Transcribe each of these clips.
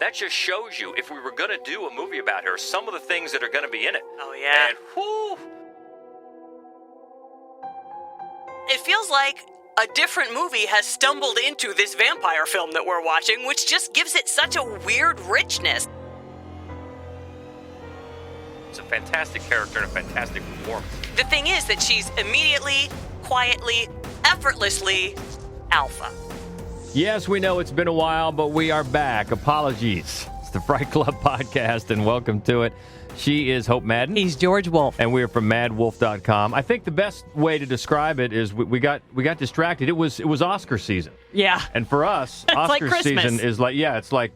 that just shows you, if we were going to do a movie about her, some of the things that are going to be in it. Oh, yeah. And, whoo! It feels like a different movie has stumbled into this vampire film that we're watching, which just gives it such a weird richness. It's a fantastic character and a fantastic performance. The thing is that she's immediately, quietly, effortlessly alpha. Yes, we know it's been a while, but we are back. Apologies. It's the Fright Club podcast, and welcome to it. She is Hope Madden. He's George Wolf. And we are from madwolf.com. I think the best way to describe it is we got distracted. It was Oscar season. Yeah. And for us, It's Oscar like season is it's like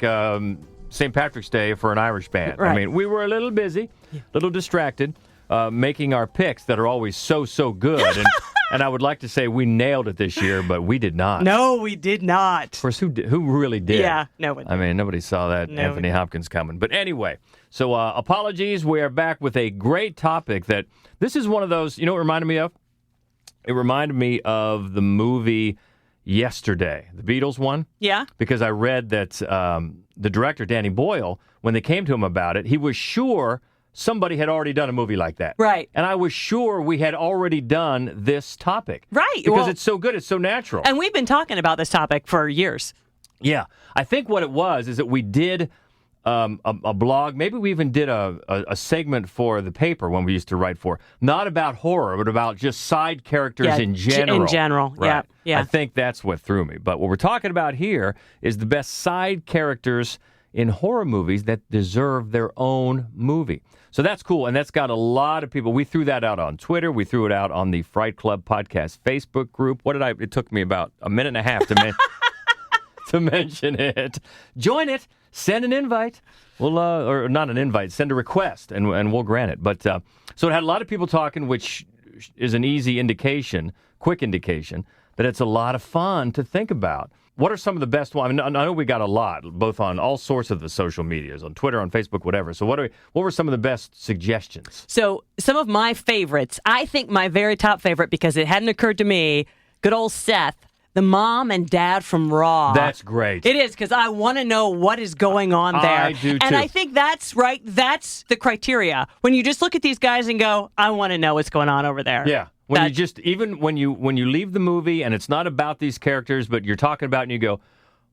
St. Patrick's Day for an Irish band. Right. I mean, we were a little busy, a little distracted, making our picks that are always so good. And I would like to say we nailed it this year, but we did not. No, we did not. Of course, who really did? Yeah, no one did. I mean, nobody saw that Anthony Hopkins coming. But anyway, so apologies. We are back with a great topic that this is one of those, you know what it reminded me of? It reminded me of the movie Yesterday, the Beatles one. Yeah. Because I read that the director, Danny Boyle, when they came to him about it, he was sure somebody had already done a movie like that. Right. And I was sure we had already done this topic. Right. Because it's so good. It's so natural. And we've been talking about this topic for years. Yeah. I think what it was is that we did a blog. Maybe we even did a segment for the paper when we used to write for. Not about horror, but about just side characters in general. In general, right. Yeah. I think that's what threw me. But what we're talking about here is the best side characters in horror movies that deserve their own movie. So that's cool, and that's got a lot of people. We threw that out on Twitter. We threw it out on the Fright Club Podcast Facebook group. It took me about a minute and a half to mention it. Join it. Send an invite. We'll, or not an invite, send a request, and we'll grant it. But so it had a lot of people talking, which is an easy indication, quick indication, that it's a lot of fun to think about. What are some of the best ones? I mean, I know we got a lot, both on all sorts of the social medias, on Twitter, on Facebook, whatever. So what were some of the best suggestions? So some of my favorites, I think my very top favorite, because it hadn't occurred to me, good old Seth, the mom and dad from Raw. That's great. It is, because I want to know what is going on there. I do, too. And I think that's right. That's the criteria. When you just look at these guys and go, I want to know what's going on over there. Yeah. Even when you leave the movie and it's not about these characters, but you're talking about it and you go,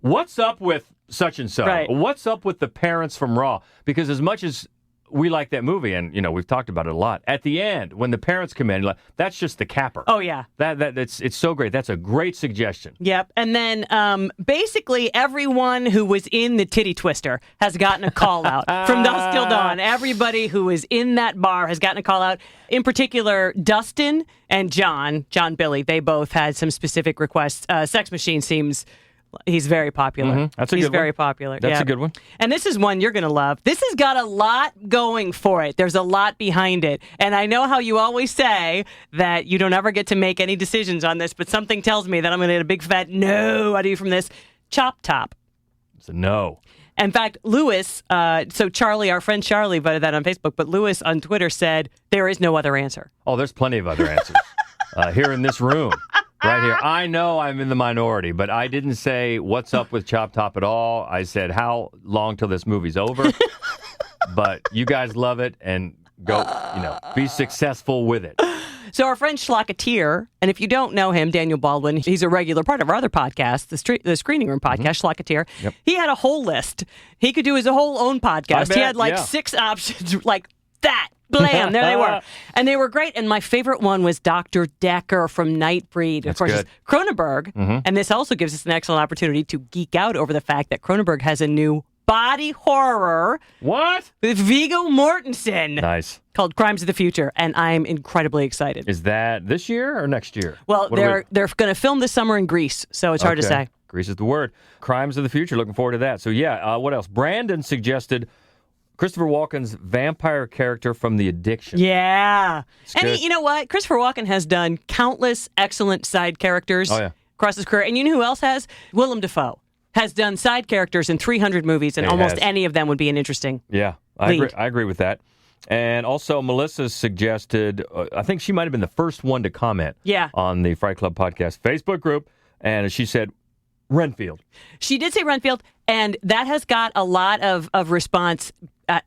what's up with such and so? Right. What's up with the parents from Raw? Because as much as we like that movie, and we've talked about it a lot, at the end when the parents come in, that's just the capper. Oh yeah, it's so great. That's a great suggestion. Yep. And then basically everyone who was in the Titty Twister has gotten a call out from Dusk Till Dawn. Everybody who was in that bar has gotten a call out. In particular, Dustin and John Billy, they both had some specific requests. Sex Machine seems. He's very popular. Mm-hmm. That's a good one. He's very popular. That's a good one. And this is one you're going to love. This has got a lot going for it. There's a lot behind it. And I know how you always say that you don't ever get to make any decisions on this, but something tells me that I'm going to get a big fat no out of you from this. Chop Top. It's a no. In fact, Lewis, so Charlie, our friend Charlie, voted that on Facebook, but Lewis on Twitter said there is no other answer. Oh, there's plenty of other answers here in this room. Right here. I know I'm in the minority, but I didn't say what's up with Chop Top at all. I said how long till this movie's over. But you guys love it and go, be successful with it. So our friend Schlocketeer, and if you don't know him, Daniel Baldwin, he's a regular part of our other podcast, the Screening Room podcast, Schlocketeer. Yep. He had a whole list. He could do his whole own podcast. He had 6 options like that. Blam, there they were. And they were great. And my favorite one was Dr. Decker from Nightbreed. That's of course, good. It's Cronenberg. Mm-hmm. And this also gives us an excellent opportunity to geek out over the fact that Cronenberg has a new body horror. What? With Viggo Mortensen. Nice. Called Crimes of the Future. And I'm incredibly excited. Is that this year or next year? Well, they're going to film this summer in Greece, so it's hard to say. Greece is the word. Crimes of the Future. Looking forward to that. So, what else? Brandon suggested Christopher Walken's vampire character from The Addiction. Yeah. And you know what? Christopher Walken has done countless excellent side characters across his career. And you know who else has? Willem Dafoe has done side characters in 300 movies, and almost any of them would be an interesting lead. I agree with that. And also, Melissa suggested, I think she might have been the first one to comment on the Fright Club Podcast Facebook group, and she said, Renfield. She did say Renfield, and that has got a lot of response.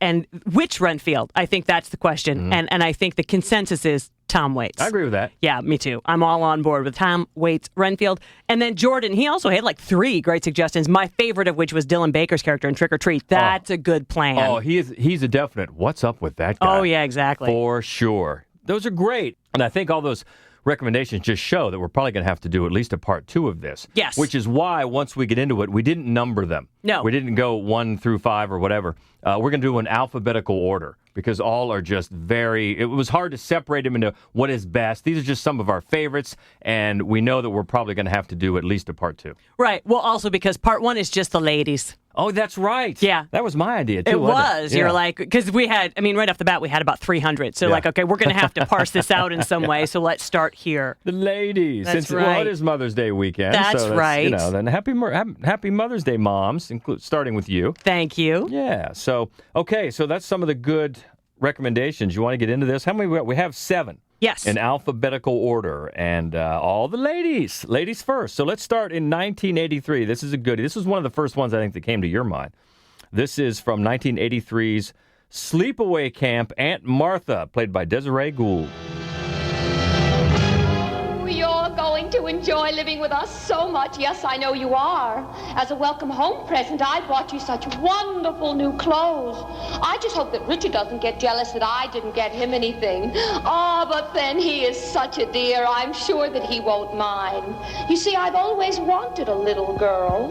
And which Renfield? I think that's the question. And I think the consensus is Tom Waits. I agree with that. Yeah, me too. I'm all on board with Tom Waits, Renfield. And then Jordan, he also had like 3 great suggestions, my favorite of which was Dylan Baker's character in Trick or Treat. That's a good plan. Oh, he's a definite what's up with that guy. Oh, yeah, exactly. For sure. Those are great. And I think all those recommendations just show that we're probably going to have to do at least a part 2 of this. Yes. Which is why, once we get into it, we didn't number them. No. We didn't go 1 through 5 or whatever. We're going to do an alphabetical order because all are just it was hard to separate them into what is best. These are just some of our favorites, and we know that we're probably going to have to do at least a part 2. Right. Well, also because part 1 is just the ladies. Oh, that's right. Yeah. That was my idea, too. It wasn't was. Yeah. You're like, because we had, right off the bat, we had about 300. So, okay, we're going to have to parse this out in some way. So let's start here. The ladies. That's Well, right. it is Mother's Day weekend. That's right. Then happy Mother's Day, moms, starting with you. Thank you. Yeah. So, okay. So that's some of the good recommendations. You want to get into this? How many we got? We have 7. Yes. In alphabetical order. And all the ladies. Ladies first. So let's start in 1983. This is a goodie. This was one of the first ones I think that came to your mind. This is from 1983's Sleepaway Camp, Aunt Martha, played by Desiree Gould. You're going to enjoy living with us so much. Yes, I know you are. As a welcome home present, I bought you such wonderful new clothes. I just hope that Richard doesn't get jealous that I didn't get him anything. Oh, but then he is such a dear. I'm sure that he won't mind. You see, I've always wanted a little girl.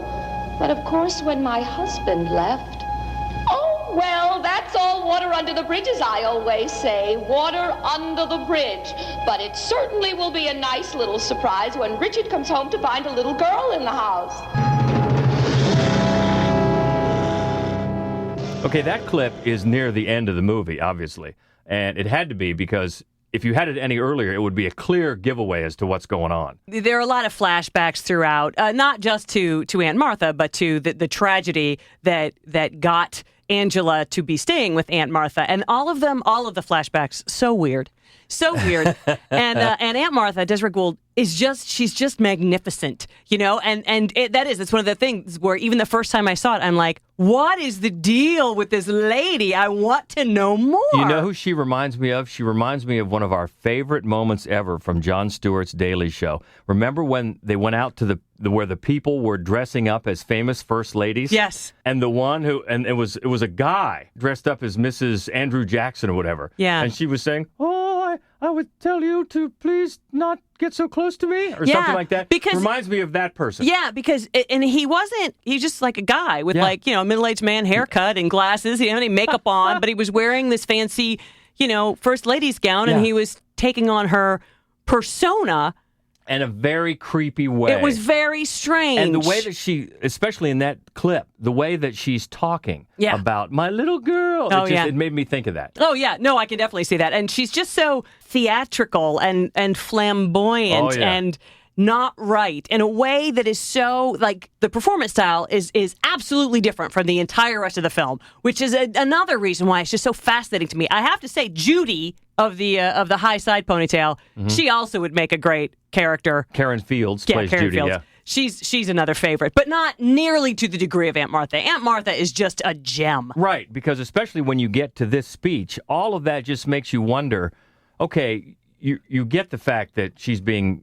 But of course, when my husband left, oh, well, that's all water under the bridge, as I always say. Water under the bridge. But it certainly will be a nice little surprise when Richard comes home to find a little girl in the house. Okay, that clip is near the end of the movie, obviously. And it had to be because if you had it any earlier, it would be a clear giveaway as to what's going on. There are a lot of flashbacks throughout, not just to Aunt Martha, but to the tragedy that got Angela to be staying with Aunt Martha. And all of the flashbacks, so weird. So weird. And Aunt Martha, Desiree Gould, she's just magnificent, and it's one of the things where even the first time I saw it, I'm like, what is the deal with this lady? I want to know more. You know who she reminds me of? She reminds me of one of our favorite moments ever from Jon Stewart's Daily Show. Remember when they went out to where the people were dressing up as famous first ladies? Yes. And the one it was a guy dressed up as Mrs. Andrew Jackson or whatever. Yeah. And she was saying, I would tell you to please not get so close to me, or something like that. Because reminds me of that person. Yeah, because he's just like a guy with a middle-aged man haircut and glasses. He didn't have any makeup on, but he was wearing this fancy, first lady's gown, and he was taking on her persona. In a very creepy way. It was very strange. And the way that she, especially in that clip, the way that she's talking about my little girl, it made me think of that. Oh, yeah. No, I can definitely see that. And she's just so theatrical and flamboyant and not right in a way that is so, like, the performance style is absolutely different from the entire rest of the film, which is another reason why it's just so fascinating to me. I have to say, Judy of the high side ponytail, she also would make a great character. Karen Fields plays Judy, Fields. yeah. She's another favorite, but not nearly to the degree of Aunt Martha. Aunt Martha is just a gem. Right, because especially when you get to this speech, all of that just makes you wonder, okay, you get the fact that he's being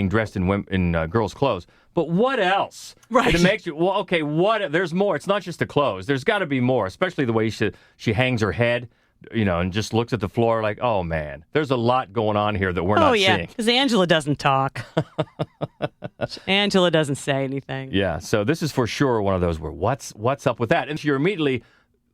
dressed in girls' clothes, but what else? Right. And it makes you, what? There's more. It's not just the clothes. There's got to be more, especially the way she hangs her head, and just looks at the floor like, oh, man, there's a lot going on here that we're not seeing. Because Angela doesn't talk. Angela doesn't say anything. Yeah, so this is for sure one of those where what's up with that? And you're immediately,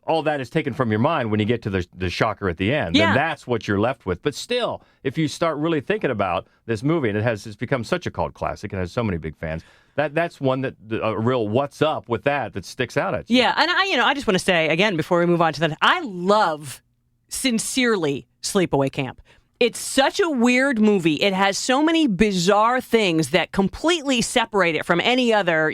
all that is taken from your mind when you get to the shocker at the end. Then that's what you're left with. But still, if you start really thinking about this movie, and it's become such a cult classic and has so many big fans, that's one that a real what's up with that sticks out at you. Yeah, and I just want to say, again, before we move on to that, I love, sincerely, Sleepaway Camp. It's such a weird movie. It has so many bizarre things that completely separate it from any other,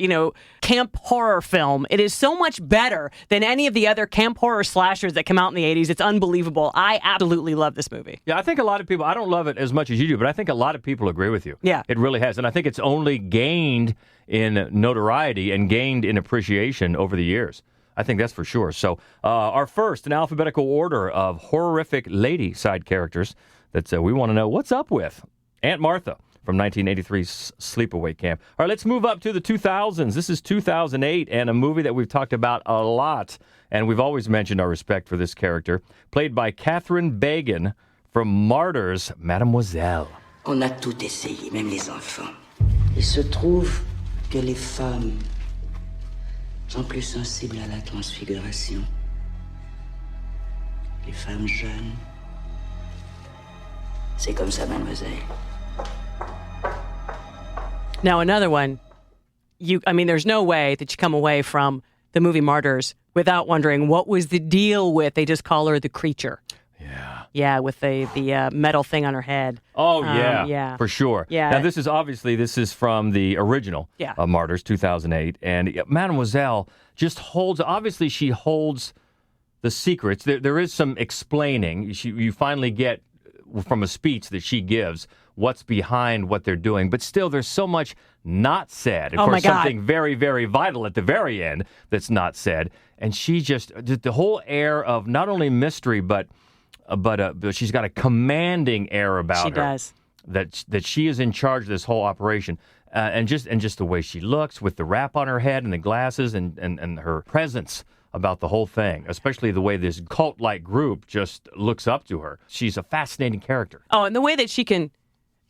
camp horror film. It is so much better than any of the other camp horror slashers that come out in the 80s. It's unbelievable. I absolutely love this movie. Yeah, I think a lot of people, I don't love it as much as you do, but I think a lot of people agree with you. Yeah. It really has. And I think it's only gained in notoriety and gained in appreciation over the years. I think that's for sure. So our first in alphabetical order of horrific lady side characters that we want to know what's up with. Aunt Martha from 1983's Sleepaway Camp. All right, let's move up to the 2000s. This is 2008 and a movie that we've talked about a lot. And we've always mentioned our respect for this character, played by Catherine Bagan from Martyrs, Mademoiselle. On a tout essayé, même les enfants. Il se trouve que les femmes sont plus sensibles à la transfiguration. Les femmes jeunes. C'est comme ça, mademoiselle. Now, another one, there's no way that you come away from the movie Martyrs without wondering what was the deal with, they just call her the creature. Yeah. Yeah, with the metal thing on her head. Oh, yeah. Yeah. For sure. Yeah. Now, this is from the original Martyrs, 2008. And Mademoiselle just obviously she holds the secrets. There is some explaining. You finally get from a speech that she gives what's behind what they're doing. But still, there's so much not said. Of course, something very, very vital at the very end that's not said. And she just, the whole air of not only mystery, but she's got a commanding air about her. She does. That she is in charge of this whole operation. And just the way she looks with the wrap on her head and the glasses and her presence about the whole thing, especially the way this cult-like group just looks up to her. She's a fascinating character. Oh, and the way that she can,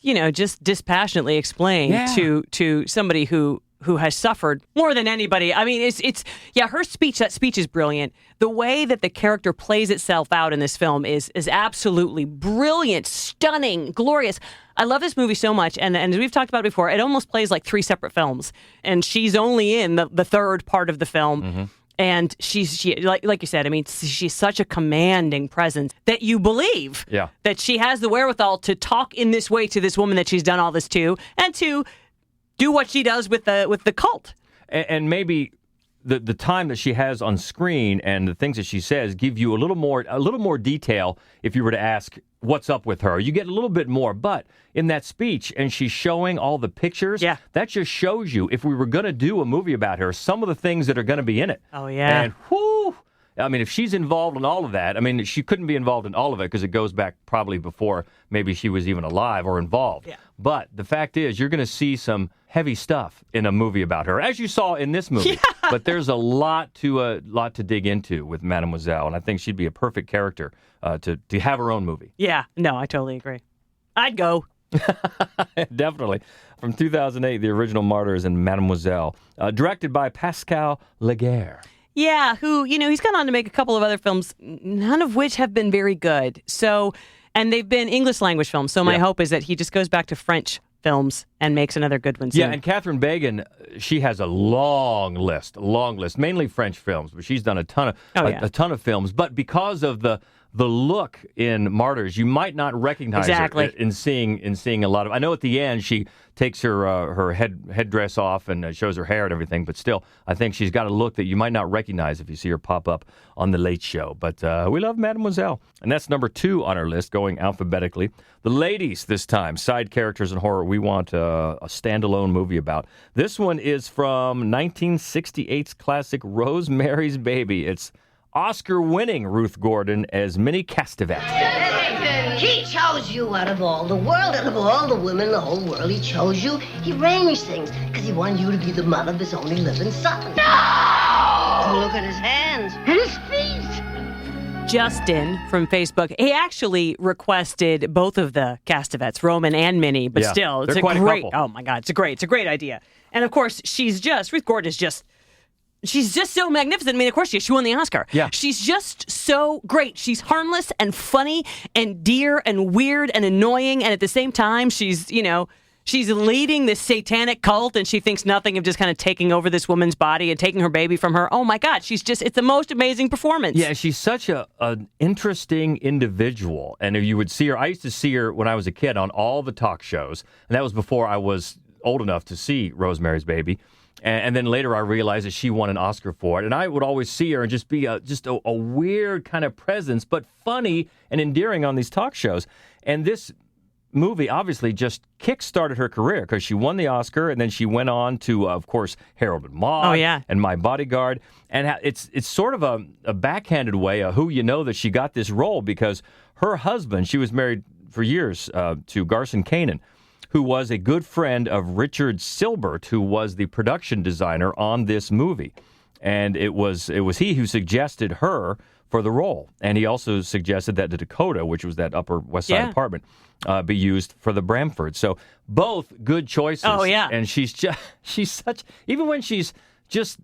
just dispassionately explain to somebody who has suffered more than anybody. I mean, her speech, that speech is brilliant. The way that the character plays itself out in this film is absolutely brilliant, stunning, glorious. I love this movie so much, and as we've talked about before, it almost plays like three separate films, and she's only in the third part of the film. Mm-hmm. And she like you said, she's such a commanding presence that you believe that she has the wherewithal to talk in this way to this woman that she's done all this to, and to do what she does with the cult. And maybe the time that she has on screen and the things that she says give you a little more detail if you were to ask what's up with her. You get a little bit more, but in that speech, and she's showing all the pictures, that just shows you, if we were going to do a movie about her, some of the things that are going to be in it. Oh, yeah. And whoo! If she's involved in all of that, she couldn't be involved in all of it because it goes back probably before maybe she was even alive or involved. Yeah. But the fact is, you're going to see some heavy stuff in a movie about her, as you saw in this movie. Yeah. But there's a lot to dig into with Mademoiselle, and I think she'd be a perfect character to have her own movie. Yeah. No, I totally agree. I'd go. Definitely. From 2008, the original Martyrs and Mademoiselle, directed by Pascal Laguerre. Yeah, who, he's gone on to make a couple of other films, none of which have been very good. So, and they've been English language films. So my hope is that he just goes back to French films and makes another good one soon. Yeah, and Catherine Bagan, she has a long list, mainly French films, but she's done a ton of films. But because of the look in Martyrs, you might not recognize her in seeing a lot of. I know at the end she takes her headdress off and shows her hair and everything, but still, I think she's got a look that you might not recognize if you see her pop up on The Late Show. But we love Mademoiselle, and that's number 2 on our list, going alphabetically. The ladies this time, side characters in horror. We want a standalone movie about. This one is from 1968's classic Rosemary's Baby. It's Oscar-winning Ruth Gordon as Minnie Castevet. He chose you out of all the world, out of all the women in the whole world. He chose you. He arranged things because he wanted you to be the mother of his only living son. No! Look at his hands and his feet. Justin from Facebook, he actually requested both of the Castevets, Roman and Minnie, but still, it's a great. Oh my God, it's a great idea. And of course, Ruth Gordon is just. She's just so magnificent. Of course she won the Oscar. Yeah. She's just so great. She's harmless and funny and dear and weird and annoying. And at the same time, she's, She's leading this satanic cult, and she thinks nothing of just kind of taking over this woman's body and taking her baby from her. Oh, my God. It's the most amazing performance. Yeah, she's such an interesting individual. And if you would see her, I used to see her when I was a kid on all the talk shows. And that was before I was old enough to see Rosemary's Baby. And then later I realized that she won an Oscar for it. And I would always see her and just be a weird kind of presence, but funny and endearing on these talk shows. And this movie obviously just kick-started her career because she won the Oscar, and then she went on to, of course, Harold and Maude and My Bodyguard. And it's sort of a backhanded way of who you know that she got this role, because her husband, she was married for years to Garson Kanin, who was a good friend of Richard Silbert, who was the production designer on this movie. And it was he who suggested her for the role. And he also suggested that the Dakota, which was that Upper West Side apartment, be used for the Bramford. So both good choices. Oh, yeah. And she's such, even when she's just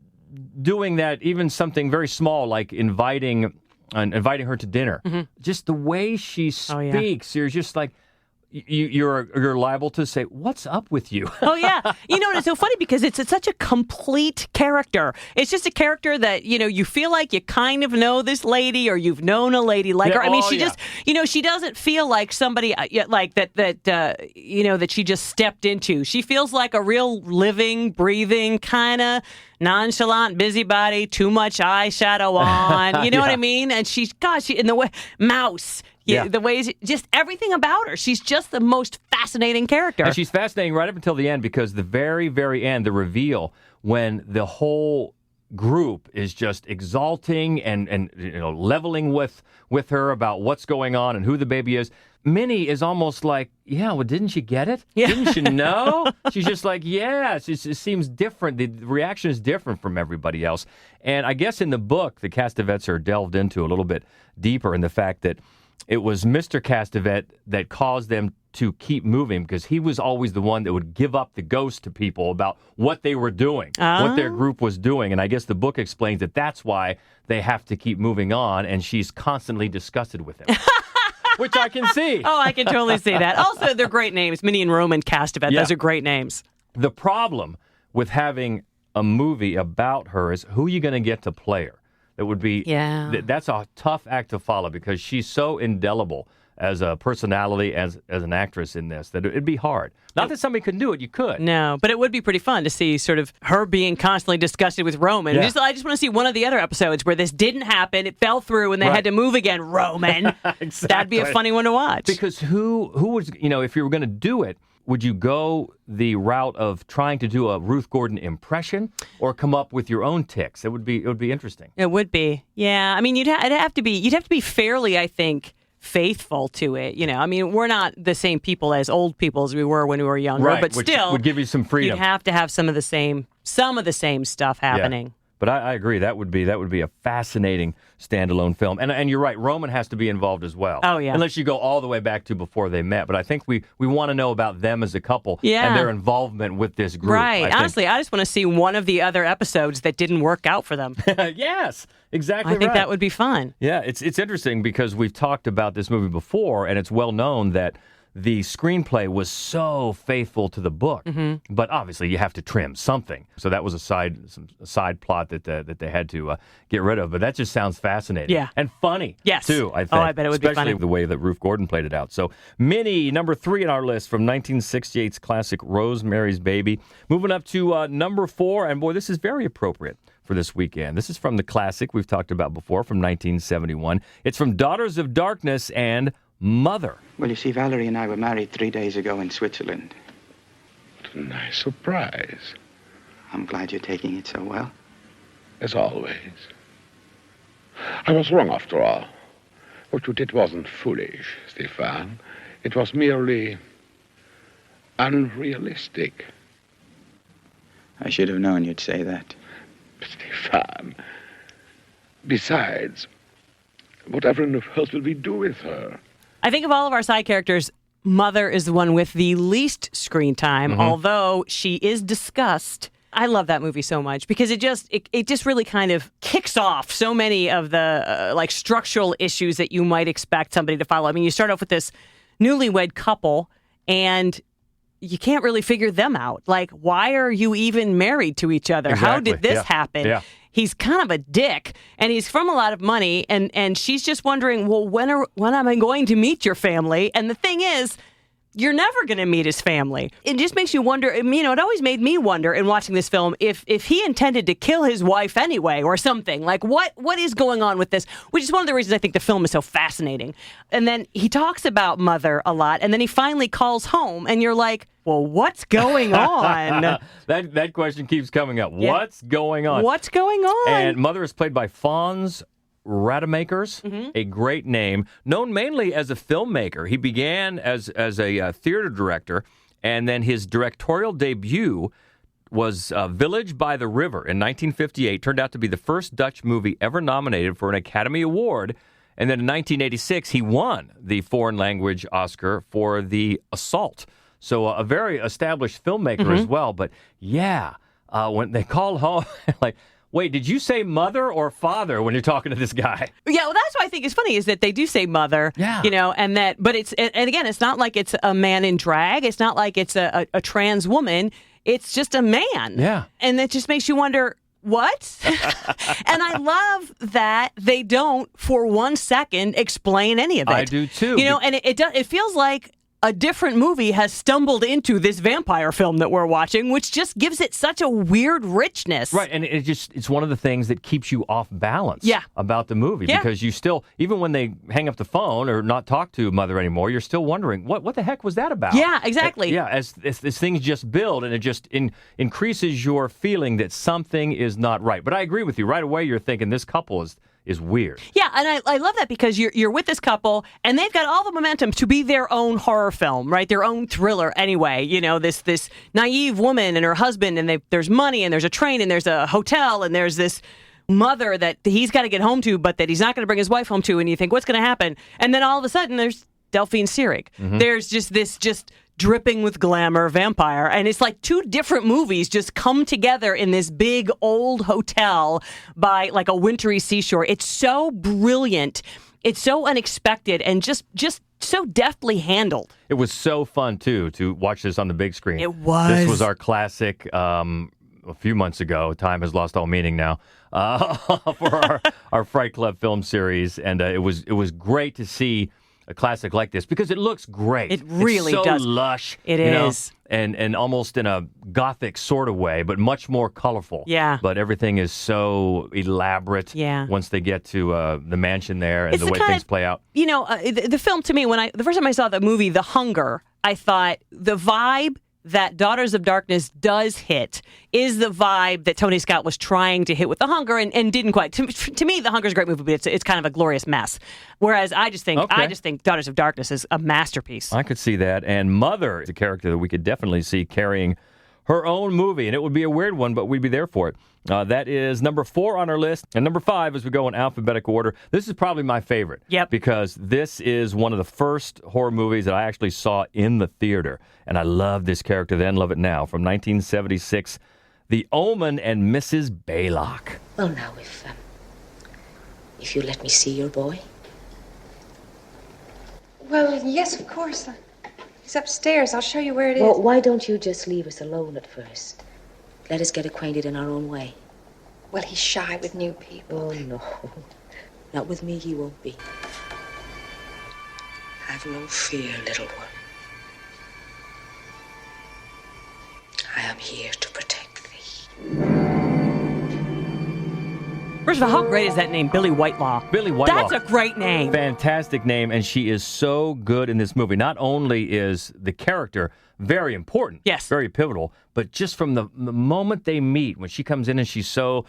doing that, even something very small like inviting her to dinner, just the way she speaks, you're just like, you're liable to say, what's up with you? Oh, yeah. And it's so funny because it's such a complete character. It's just a character that, you feel like you kind of know this lady, or you've known a lady like her. I mean, just, she doesn't feel like somebody like that she just stepped into. She feels like a real living, breathing, kind of nonchalant busybody, too much eyeshadow on. You know what I mean? And she in the way, mouse. Yeah, the ways, just everything about her. She's just the most fascinating character. And she's fascinating right up until the end, because the very, very end, the reveal, when the whole group is just exalting and leveling with her about what's going on and who the baby is. Minnie is almost like, didn't you get it? Yeah. Didn't you know? She's just like, it seems different. The reaction is different from everybody else. And I guess in the book, the Castavets are delved into a little bit deeper in the fact that it was Mr. Castavet that caused them to keep moving, because he was always the one that would give up the ghost to people about what they were doing, what their group was doing. And I guess the book explains that that's why they have to keep moving on, and she's constantly disgusted with him. Which I can see. Oh, I can totally see that. Also, they're great names. Minnie and Roman Castavet. Those are great names. The problem with having a movie about her is who are you going to get to play her? It would be, that's a tough act to follow, because she's so indelible as a personality, as an actress in this, that it'd be hard. Not that somebody couldn't do it, you could. No, but it would be pretty fun to see sort of her being constantly disgusted with Roman. Yeah. I just want to see one of the other episodes where this didn't happen, it fell through, and they had to move again. Roman. Exactly. That'd be a funny one to watch. Because who was, if you were going to do it, would you go the route of trying to do a Ruth Gordon impression, or come up with your own tics? It would be interesting. It would be. Yeah. I mean, you'd have to be fairly, I think, faithful to it. I mean, we're not the same people as old people as we were when we were younger, right, but which still would give you some freedom. You'd have to have some of the same stuff happening. Yeah. But I agree. That would be a fascinating standalone film. And you're right. Roman has to be involved as well. Oh, yeah. Unless you go all the way back to before they met. But I think we want to know about them as a couple and their involvement with this group. Right. Honestly, I just want to see one of the other episodes that didn't work out for them. Yes, exactly. I think that would be fun. Yeah, it's interesting because we've talked about this movie before, and it's well known that the screenplay was so faithful to the book, but obviously you have to trim something. So that was a side plot that they had to get rid of. But that just sounds fascinating, and funny, too. I think. Oh, I bet it would be funny. Especially the way that Ruth Gordon played it out. So Minnie, number 3 on our list from 1968's classic Rosemary's Baby. Moving up to number 4, and boy, this is very appropriate for this weekend. This is from the classic we've talked about before from 1971. It's from Daughters of Darkness and Mother. Well, you see, Valerie and I were married 3 days ago in Switzerland. What a nice surprise. I'm glad you're taking it so well. As always. I was wrong after all. What you did wasn't foolish, Stefan. It was merely unrealistic. I should have known you'd say that. Stefan. Besides, whatever in the world will we do with her? I think of all of our side characters, Mother is the one with the least screen time, although she is discussed. I love that movie so much because it just really kind of kicks off so many of the structural issues that you might expect somebody to follow. I mean, you start off with this newlywed couple, and you can't really figure them out. Like, why are you even married to each other? Exactly. How did this Yeah. happen? Yeah. He's kind of a dick, and he's from a lot of money, and she's just wondering, well, when am I going to meet your family? And the thing is, you're never going to meet his family. It just makes you wonder, it always made me wonder in watching this film if he intended to kill his wife anyway or something. Like, what is going on with this? Which is one of the reasons I think the film is so fascinating. And then he talks about Mother a lot, and then he finally calls home, and you're like, well, what's going on? That question keeps coming up. Yeah. What's going on? What's going on? And Mother is played by Fonz Rademakers, a great name, known mainly as a filmmaker. He began as a theater director, and then his directorial debut was Village by the River in 1958. Turned out to be the first Dutch movie ever nominated for an Academy Award. And then in 1986, he won the foreign language Oscar for The Assault. So a very established filmmaker as well. But yeah, when they called home, like, wait, did you say mother or father when you're talking to this guy? Yeah, well, that's what I think is funny is that they do say mother, but again, it's not like it's a man in drag. It's not like it's a trans woman. It's just a man. Yeah. And it just makes you wonder, what? And I love that they don't, for 1 second, explain any of it. I do too. And it feels like a different movie has stumbled into this vampire film that we're watching, which just gives it such a weird richness. Right, and it's one of the things that keeps you off balance about the movie, because you still, even when they hang up the phone or not talk to Mother anymore, you're still wondering, what the heck was that about? Yeah, exactly. As things just build, and it just increases your feeling that something is not right. But I agree with you. Right away, you're thinking this couple is weird. Yeah, and I love that because you're with this couple, and they've got all the momentum to be their own horror film, right? Their own thriller anyway. This naive woman and her husband, and there's money, and there's a train, and there's a hotel, and there's this mother that he's got to get home to, but that he's not going to bring his wife home to, and you think, what's going to happen? And then all of a sudden, there's Delphine Seyrig. There's just this dripping with glamour vampire, and it's like two different movies just come together in this big old hotel by like a wintry seashore. It's so brilliant, it's so unexpected, and just so deftly handled. It was so fun too to watch this on the big screen. It was. This was our classic a few months ago. Time has lost all meaning now. For our Fright Club film series, and it was great to see a classic like this because it looks great. It really it's so does. Lush. It is. And almost in a gothic sort of way, but much more colorful. Yeah. But everything is so elaborate. Yeah. Once they get to the mansion there and It's the way things play out. The film to me, the first time I saw the movie, The Hunger, I thought the vibe that Daughters of Darkness does hit is the vibe that Tony Scott was trying to hit with The Hunger and didn't quite. To me, The Hunger is a great movie, but it's kind of a glorious mess. Whereas I just think Daughters of Darkness is a masterpiece. I could see that. And Mother is a character that we could definitely see carrying her own movie, and it would be a weird one, but we'd be there for it. That is number 4 on our list. And number 5, as we go in alphabetical order, this is probably my favorite. Yep. Because this is one of the first horror movies that I actually saw in the theater. And I love this character then, love it now. From 1976, The Omen and Mrs. Baylock. Well, now, if you let me see your boy. Well, yes, of course. He's upstairs. I'll show you where it is. Well, why don't you just leave us alone at first? Let us get acquainted in our own way. Well, he's shy with new people. Oh, no. Not with me, he won't be. Have no fear, little one. I am here to protect thee. First of all, how great is that name, Billy Whitelaw? Billy Whitelaw. That's a great name. Fantastic name, and she is so good in this movie. Not only is the character very important, yes, very pivotal, but just from the moment they meet, when she comes in and she's so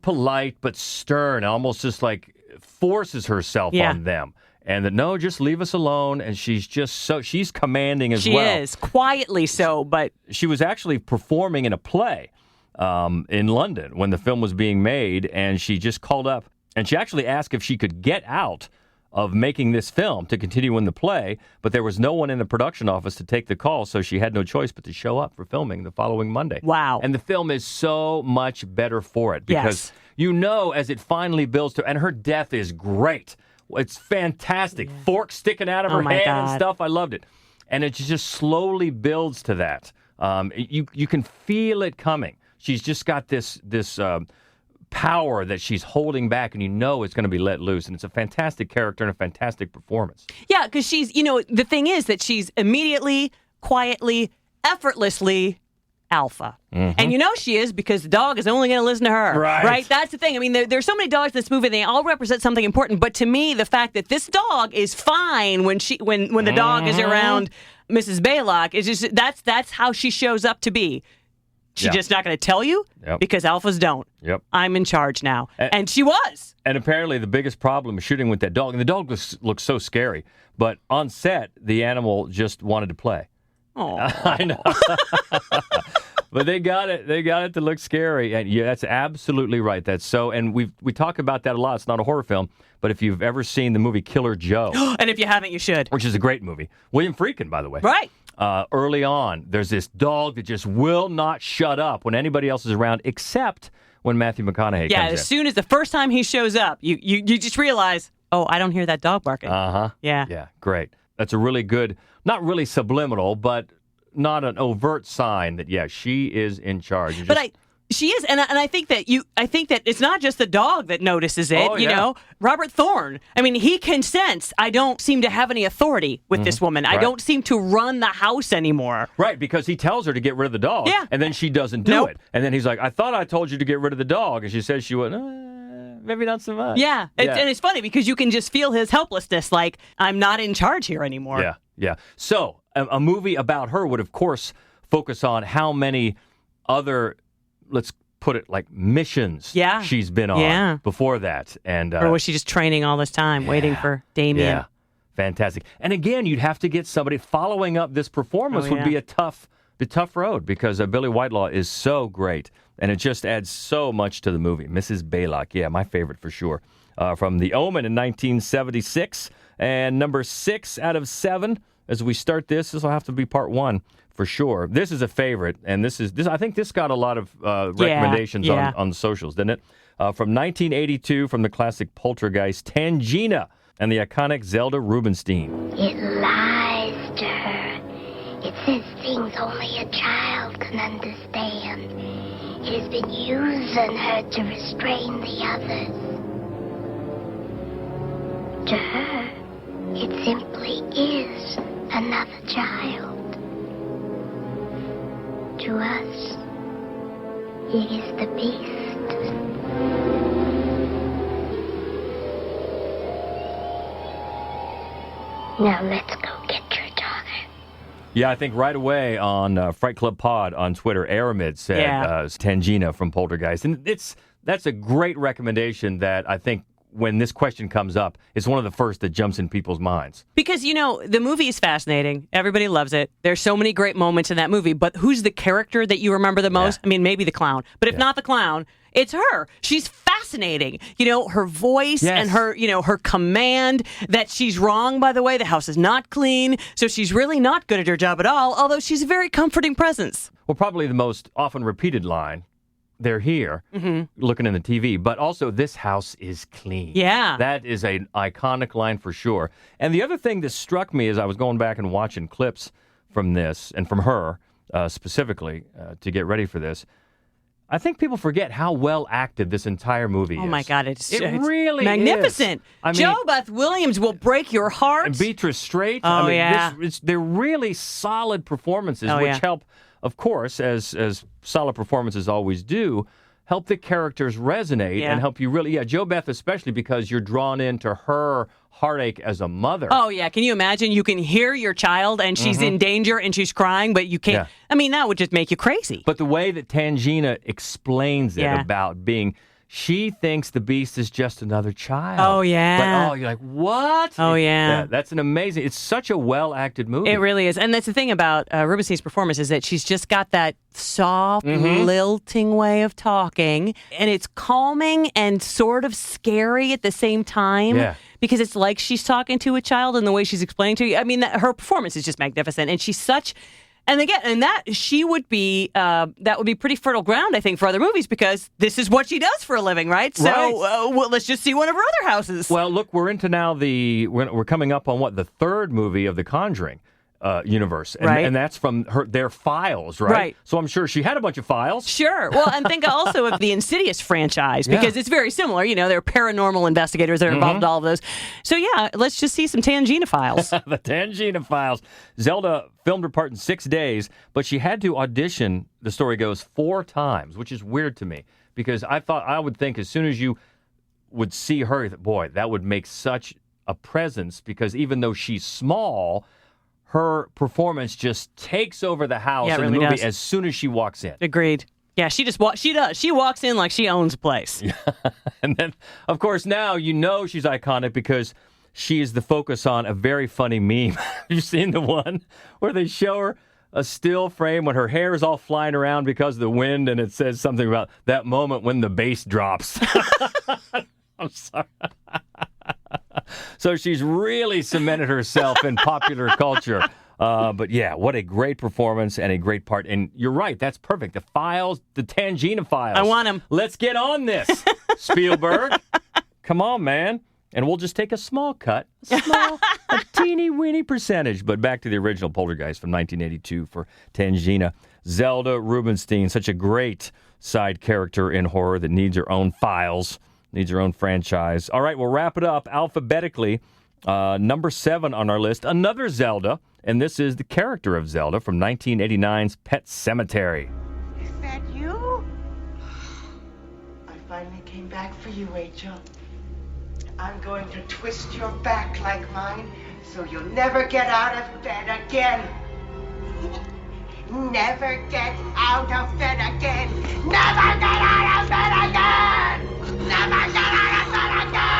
polite but stern, almost just like forces herself on them. And that, no, just leave us alone. And she's just she's commanding as well. She is, quietly so, but... She was actually performing in a play in London when the film was being made, and she just called up, and she actually asked if she could get out of making this film to continue in the play, but there was no one in the production office to take the call, so she had no choice but to show up for filming the following Monday. Wow. And the film is so much better for it, because as it finally builds to, and her death is great. It's fantastic. Fork sticking out of her head and stuff. I loved it. And it just slowly builds to that. You can feel it coming. She's just got this power that she's holding back, and you know it's going to be let loose. And it's a fantastic character and a fantastic performance. Yeah, because she's, the thing is that she's immediately, quietly, effortlessly alpha. Mm-hmm. And she is because the dog is only going to listen to her. Right. That's the thing. I mean, there's so many dogs in this movie, and they all represent something important. But to me, the fact that this dog is fine when the dog is around Mrs. Baylock is just that's how she shows up to be. She's just not going to tell you because alphas don't. Yep. I'm in charge now. And she was. And apparently the biggest problem is shooting with that dog. And the dog looks so scary. But on set, the animal just wanted to play. Oh, I know. But they got it. They got it to look scary. And yeah, that's absolutely right. That's so. And we talk about that a lot. It's not a horror film. But if you've ever seen the movie Killer Joe. And if you haven't, you should. Which is a great movie. William Friedkin, by the way. Right. Early on, there's this dog that just will not shut up when anybody else is around, except when Matthew McConaughey comes in. Yeah, as soon as the first time he shows up, you just realize, oh, I don't hear that dog barking. Uh-huh. Yeah. Yeah, great. That's a really good, not really subliminal, but not an overt sign that, she is in charge. She is, and I think that it's not just the dog that notices it. You know, Robert Thorne. I mean, he can sense. I don't seem to have any authority with this woman. Right. I don't seem to run the house anymore. Right, because he tells her to get rid of the dog. Yeah. And then she doesn't do it. And then he's like, I thought I told you to get rid of the dog. And she says she would. Maybe not so much. Yeah. And it's funny because you can just feel his helplessness. Like, I'm not in charge here anymore. Yeah. So a movie about her would, of course, focus on how many other, let's put it like missions she's been on before that. And or was she just training all this time, waiting for Damien? Yeah, fantastic. And again, you'd have to get somebody following up this performance would be a tough road because Billy Whitelaw is so great. And it just adds so much to the movie. Mrs. Baylock, my favorite for sure. From The Omen in 1976. And number 6 out of 7. As we start this will have to be part 1 for sure. This is a favorite, and this I think this got a lot of recommendations on the socials, didn't it? From 1982, from the classic Poltergeist, Tangina and the iconic Zelda Rubinstein. It lies to her. It says things only a child can understand. It has been using her to restrain the others. To her, it simply is another child. To us, it is the beast. Now let's go get your daughter. Yeah, I think right away on Fright Club Pod on Twitter, Aramid said Tangina from Poltergeist. And that's a great recommendation that I think when this question comes up, it's one of the first that jumps in people's minds. Because, the movie is fascinating. Everybody loves it. There's so many great moments in that movie. But who's the character that you remember the most? I mean, maybe the clown. But if not the clown, it's her. She's fascinating. Her voice and her, her command that she's wrong, by the way. The house is not clean. So she's really not good at her job at all, although she's a very comforting presence. Well, probably the most often repeated line. They're here, looking in the TV, but also this house is clean. Yeah. That is an iconic line for sure. And the other thing that struck me as I was going back and watching clips from this, and from her specifically, to get ready for this, I think people forget how well acted this entire movie is. Oh, my God. It's really magnificent. I mean, Jo Beth Williams will break your heart. And Beatrice Straight. Oh, yeah. They're really solid performances, which help, of course, as solid performances always do, help the characters resonate and help you really, Jo Beth especially, because you're drawn into her heartache as a mother. Oh, yeah. Can you imagine? You can hear your child and she's in danger and she's crying, but you can't. Yeah. I mean, that would just make you crazy. But the way that Tangina explains it about being, she thinks the beast is just another child. Oh, yeah. But, you're like, what? Oh, yeah. That's an amazing, it's such a well-acted movie. It really is. And that's the thing about Rubinstein's performance is that she's just got that soft, lilting way of talking. And it's calming and sort of scary at the same time. Yeah. Because it's like she's talking to a child and the way she's explaining to you. I mean, her performance is just magnificent. And she's such... And again, that would be pretty fertile ground, I think, for other movies because this is what she does for a living, right? So let's just see one of her other houses. Well, look, we're into now we're coming up on the third movie of The Conjuring. universe. Right. And that's from their files, right? Right. So I'm sure she had a bunch of files. Sure. Well, and think also of the Insidious franchise, because it's very similar. You know, there are paranormal investigators that are involved in all of those. So, yeah, let's just see some Tangina files. The Tangina files. Zelda filmed her part in 6 days, but she had to audition, the story goes, 4 times, which is weird to me, because I would think as soon as you would see her, boy, that would make such a presence, because even though she's small, her performance just takes over the house in the movie does. as soon as she walks in. Agreed. Yeah, she does. She walks in like she owns the place. And then, of course, now you know she's iconic because she is the focus on a very funny meme. Have you seen the one where they show her a still frame when her hair is all flying around because of the wind, and it says something about that moment when the bass drops? I'm sorry. So she's really cemented herself in popular culture. But yeah, what a great performance and a great part. And you're right, that's perfect. The files, the Tangina files. I want them. Let's get on this, Spielberg. Come on, man. And we'll just take a small cut, a teeny-weeny percentage. But back to the original Poltergeist from 1982 for Tangina. Zelda Rubinstein, such a great side character in horror that needs her own files, needs her own franchise. All right, we'll wrap it up alphabetically. Number 7 on our list, another Zelda, and this is the character of Zelda from 1989's Pet Sematary. Is that you? I finally came back for you, Rachel. I'm going to twist your back like mine, so you'll never get out of bed again. Never get out of bed again. Never get out of bed again. Never get out of bed again.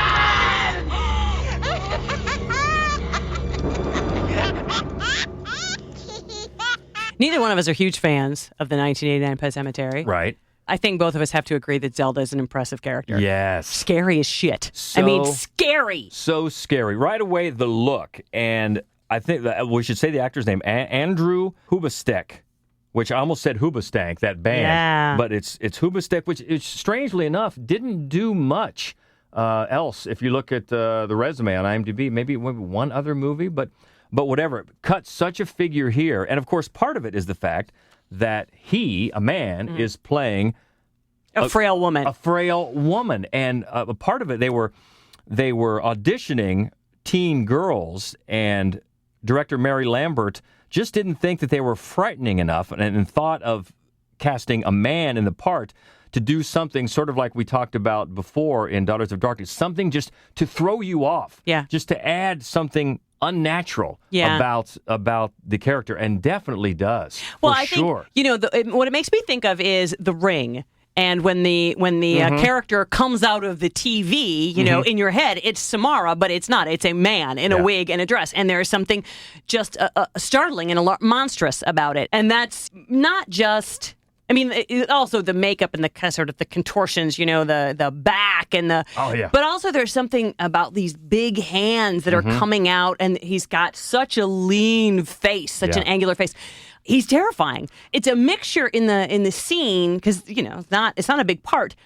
Neither one of us are huge fans of the 1989 Pet Sematary. Right. I think both of us have to agree that Zelda is an impressive character. Yes. Scary as shit. So scary. So scary. Right away, the look. And I think that we should say the actor's name, Andrew Hubestek, which I almost said Hoobastank, that band. Yeah. But it's Hubestek, which is, strangely enough, didn't do much else. If you look at the resume on IMDb, maybe one other movie, but whatever. Cut such a figure here. And, of course, part of it is the fact that he, a man, is playing a frail woman. A frail woman. And a part of it, they were auditioning teen girls, and director Mary Lambert just didn't think that they were frightening enough and thought of casting a man in the part to do something sort of like we talked about before in Daughters of Darkness, something just to throw you off. Yeah. Just to add something unnatural about the character, and definitely does. Well, for I sure. think, what it makes me think of is The Ring. And when the character comes out of the TV, in your head, it's Samara, but it's not. It's a man in a wig and a dress. And there is something just startling and monstrous about it. And that's not just... I mean, also the makeup and the sort of the contortions, the back and the... Oh, yeah. But also there's something about these big hands that are coming out, and he's got such a lean face, such an angular face. He's terrifying. It's a mixture in the scene, because, it's not a big part,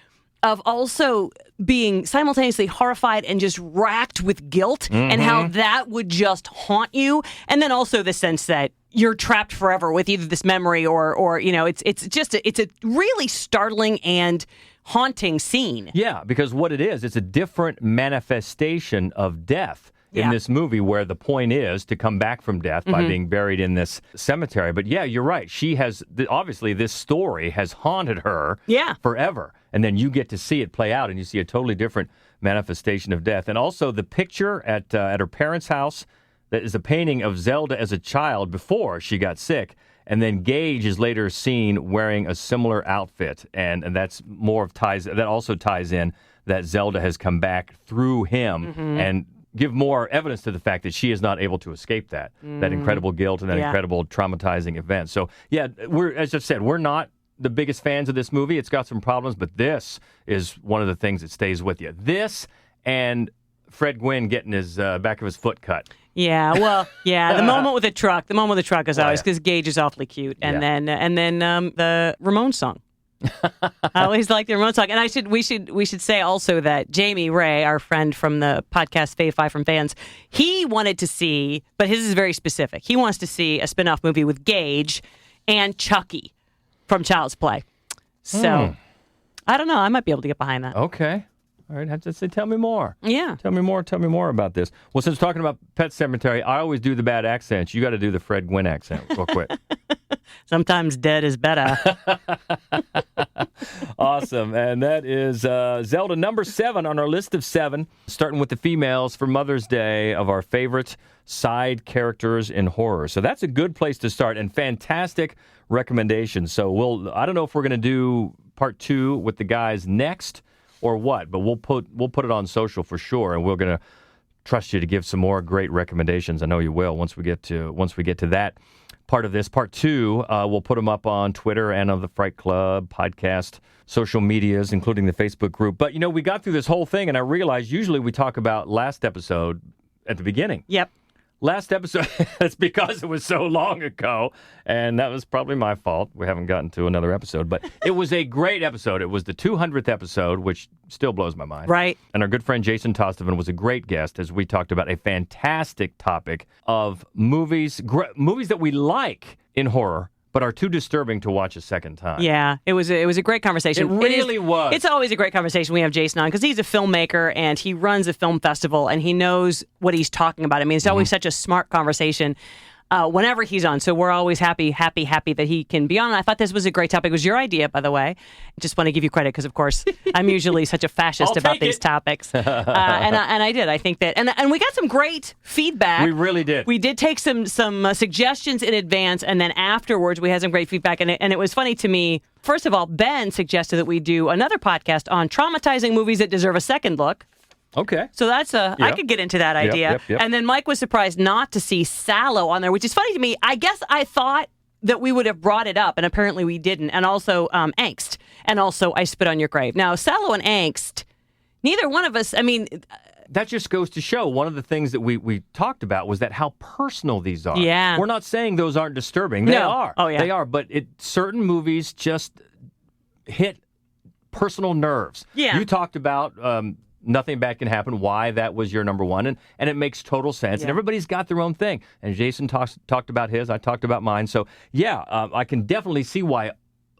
of also being simultaneously horrified and just racked with guilt, and how that would just haunt you. And then also the sense that you're trapped forever with either this memory or it's a really startling and haunting scene. Yeah, because what it is, it's a different manifestation of death in this movie, where the point is to come back from death by being buried in this cemetery. But yeah, you're right. She has, obviously, this story has haunted her forever. And then you get to see it play out, and you see a totally different manifestation of death. And also the picture at her parents' house, that is a painting of Zelda as a child before she got sick. And then Gage is later seen wearing a similar outfit. And that's that also ties in that Zelda has come back through him and give more evidence to the fact that she is not able to escape that incredible guilt and that incredible traumatizing event. So, yeah, as I said, we're not the biggest fans of this movie. It's got some problems, but this is one of the things that stays with you. This and Fred Gwynn getting his back of his foot cut. Yeah, well, the moment with the truck is always because Gage is awfully cute, and then the Ramones song. I always like the remote talk. And we should say also that Jamie Ray, our friend from the podcast Fave 5 from Fans, he wanted to see, but his is very specific. He wants to see a spin-off movie with Gage and Chucky from Child's Play. So, I don't know. I might be able to get behind that. Okay. All right, have to say, tell me more. Yeah. Tell me more about this. Well, since talking about Pet Sematary, I always do the bad accents. You got to do the Fred Gwynn accent real quick. Sometimes dead is better. Awesome. And that is Zelda number 7 on our list of 7, starting with the females for Mother's Day of our favorite side characters in horror. So that's a good place to start and fantastic recommendations. So I don't know if we're going to do part 2 with the guys next or what, but we'll put it on social for sure, and we're going to trust you to give some more great recommendations. I know you will once we get to that part of this. Part 2, we'll put them up on Twitter and on the Fright Club podcast social medias, including the Facebook group. But, we got through this whole thing, and I realized usually we talk about last episode at the beginning. Yep. Last episode, it's because it was so long ago, and that was probably my fault. We haven't gotten to another episode, but it was a great episode. It was the 200th episode, which still blows my mind. Right. And our good friend Jason Tostovan was a great guest as we talked about a fantastic topic of movies that we like in horror, but are too disturbing to watch a second time. Yeah, it was a great conversation. It really was. It's always a great conversation. We have Jason on because he's a filmmaker and he runs a film festival and he knows what he's talking about. I mean, it's always such a smart conversation whenever he's on. So we're always happy that he can be on. I thought this was a great topic. It was your idea, by the way. Just want to give you credit because, of course, I'm usually such a fascist about these topics. And I did. I think that, and we got some great feedback. We really did. We did take some suggestions in advance, and then afterwards we had some great feedback. And it was funny to me. First of all, Ben suggested that we do another podcast on traumatizing movies that deserve a second look. Okay. So that's I could get into that idea. Yep. And then Mike was surprised not to see Sallow on there, which is funny to me. I guess I thought that we would have brought it up, and apparently we didn't. And also Angst. And also I Spit on Your Grave. Now, Sallow and Angst, neither one of us, I mean... That just goes to show one of the things that we talked about was that how personal these are. Yeah. We're not saying those aren't disturbing. They are. Oh, yeah. They are. But certain movies just hit personal nerves. Yeah. You talked about Nothing Bad Can Happen, why that was your number 1, and it makes total sense. Yeah. And everybody's got their own thing. And Jason talked about his. I talked about mine. So, I can definitely see why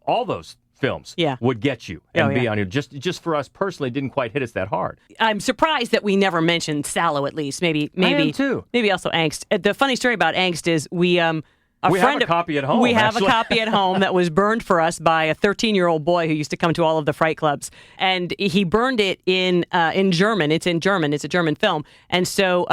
all those films would get you and be on you. Just for us personally, didn't quite hit us that hard. I'm surprised that we never mentioned Sallow, at least. Maybe I am too. Maybe also Angst. The funny story about Angst is we have a copy at home. We have a copy at home that was burned for us by a 13-year-old boy who used to come to all of the Fright Clubs, and he burned it in German. It's in German. It's a German film, and so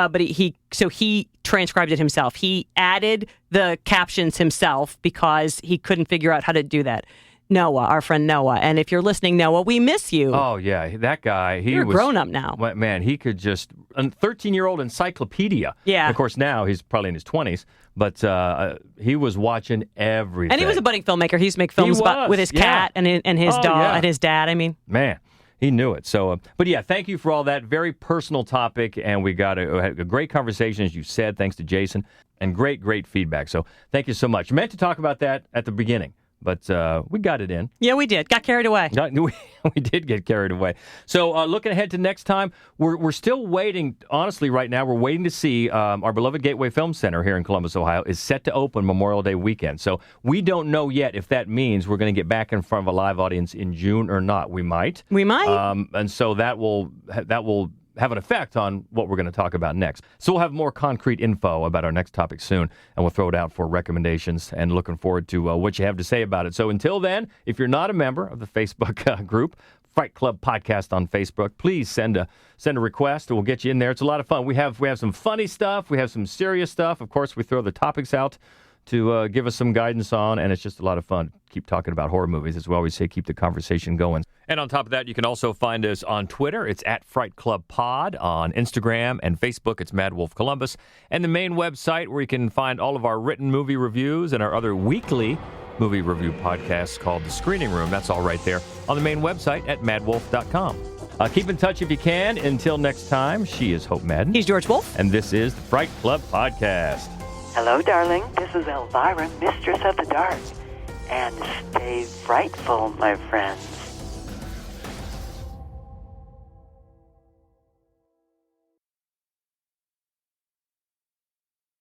he transcribed it himself. He added the captions himself because he couldn't figure out how to do that. Noah, our friend Noah. And if you're listening, Noah, we miss you. Oh, yeah. That guy, You're grown up now. Man, he could just... A 13-year-old encyclopedia. Yeah. Of course, now he's probably in his 20s, but he was watching everything. And he was a budding filmmer. He used to make films with his cat and his dog and his dad, I mean. Man, he knew it. So, but yeah, thank you for all that. Very personal topic, and we got a great conversation, as you said, thanks to Jason, and great feedback. So thank you so much. Meant to talk about that at the beginning. But we got it in. Yeah, we did. Got carried away. We did get carried away. So looking ahead to next time, we're still waiting. Honestly, right now, we're waiting to see our beloved Gateway Film Center here in Columbus, Ohio, is set to open Memorial Day weekend. So we don't know yet if that means we're going to get back in front of a live audience in June or not. We might. And so that will have an effect on what we're going to talk about next. So we'll have more concrete info about our next topic soon, and we'll throw it out for recommendations, and looking forward to what you have to say about it. So until then, if you're not a member of the Facebook group, Fright Club Podcast on Facebook, please send a request, and we'll get you in there. It's a lot of fun. We have some funny stuff. We have some serious stuff. Of course, we throw the topics out to give us some guidance on, and it's just a lot of fun. Keep talking about horror movies. As we always say, keep the conversation going. And on top of that, you can also find us on Twitter. It's at Fright Club Pod. On Instagram and Facebook, it's Mad Wolf Columbus. And the main website where you can find all of our written movie reviews and our other weekly movie review podcasts called The Screening Room. That's all right there on the main website at madwolf.com. Keep in touch if you can. Until next time, she is Hope Madden. He's George Wolf. And this is the Fright Club Podcast. Hello, darling. This is Elvira, Mistress of the Dark. and stay frightful, my friends.